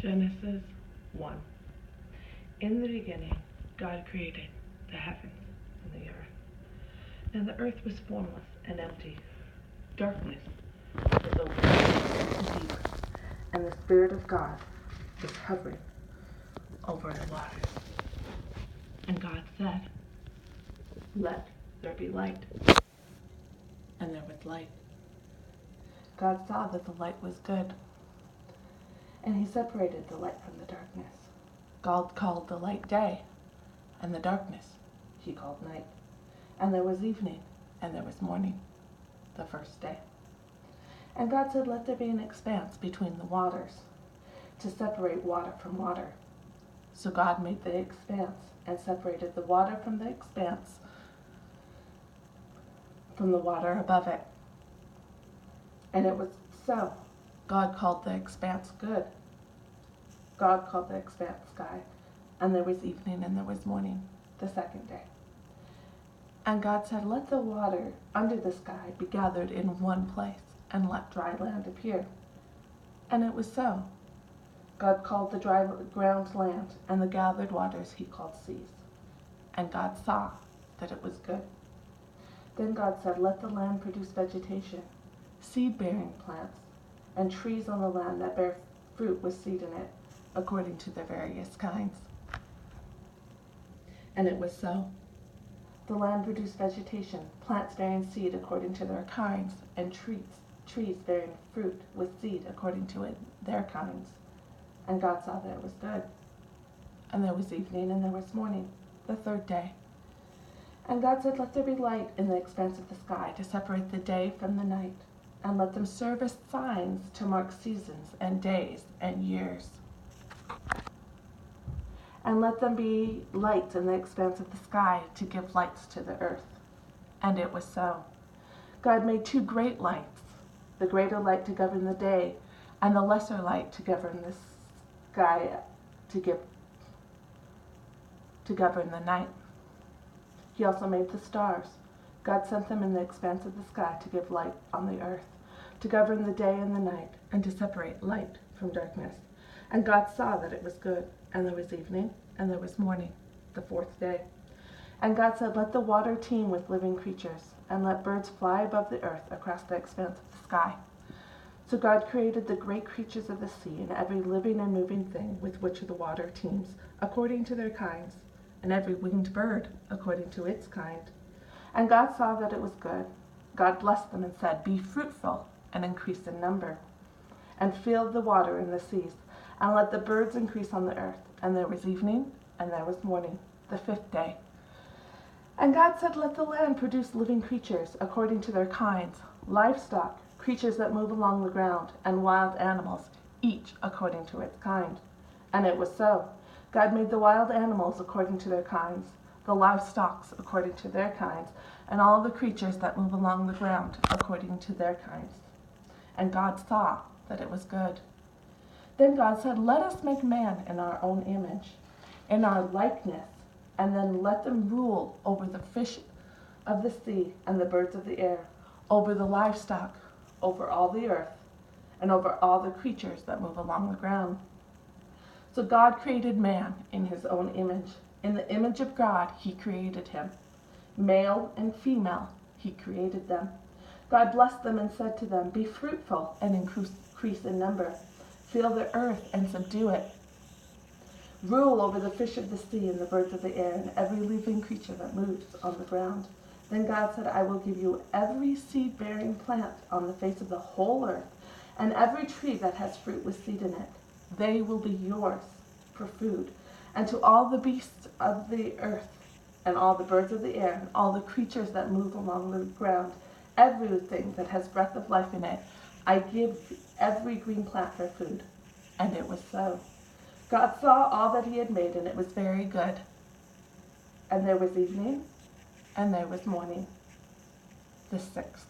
Genesis 1. In the beginning, God created the heavens and the earth. And the earth was formless and empty. Darkness was over the deep, and the Spirit of God was hovering over the waters. And God said, "Let there be light." And there was light. God saw that the light was good, and he separated the light from the darkness. God called the light day, and the darkness he called night. And there was evening, and there was morning, the first day. And God said, "Let there be an expanse between the waters, to separate water from water." So God made the expanse, and separated the water from the expanse from the water above it. And it was so. God called the expanse good. God called the expanse sky. And there was evening and there was morning, the second day. And God said, "Let the water under the sky be gathered in one place, and let dry land appear." And it was so. God called the dry ground land, and the gathered waters he called seas. And God saw that it was good. Then God said, "Let the land produce vegetation, seed-bearing plants, and trees on the land that bear fruit with seed in it, according to their various kinds." And it was so. The land produced vegetation, plants bearing seed according to their kinds, and trees bearing fruit with seed according to their kinds. And God saw that it was good. And there was evening and there was morning, the third day. And God said, "Let there be light in the expanse of the sky to separate the day from the night, and let them serve as signs to mark seasons and days and years. And let them be lights in the expanse of the sky to give lights to the earth." And it was so. God made two great lights, the greater light to govern the day, and the lesser light to govern the sky, to govern the night. He also made the stars. God sent them in the expanse of the sky to give light on the earth, to govern the day and the night, and to separate light from darkness. And God saw that it was good. And there was evening, and there was morning, the fourth day. And God said, "Let the water teem with living creatures, and let birds fly above the earth across the expanse of the sky." So God created the great creatures of the sea, and every living and moving thing with which the water teems, according to their kinds, and every winged bird according to its kind. And God saw that it was good. God blessed them and said, "Be fruitful and increase in number, and fill the water in the seas, and let the birds increase on the earth." And there was evening, and there was morning, the fifth day. And God said, "Let the land produce living creatures according to their kinds, livestock, creatures that move along the ground, and wild animals, each according to its kind." And it was so. God made the wild animals according to their kinds, the livestock according to their kinds, and all the creatures that move along the ground according to their kinds. And God saw that it was good. Then God said, "Let us make man in our own image, in our likeness, and then let them rule over the fish of the sea and the birds of the air, over the livestock, over all the earth, and over all the creatures that move along the ground." So God created man in his own image. In the image of God he created him. Male and female he created them. God blessed them and said to them, "Be fruitful and increase in number. Fill the earth and subdue it. Rule over the fish of the sea and the birds of the air and every living creature that moves on the ground." Then God said, "I will give you every seed-bearing plant on the face of the whole earth, and every tree that has fruit with seed in it. They will be yours for food. And to all the beasts of the earth, and all the birds of the air, and all the creatures that move along the ground, everything that has breath of life in it, I give every green plant for food." And it was so. God saw all that he had made, and it was very good. And there was evening, and there was morning, the sixth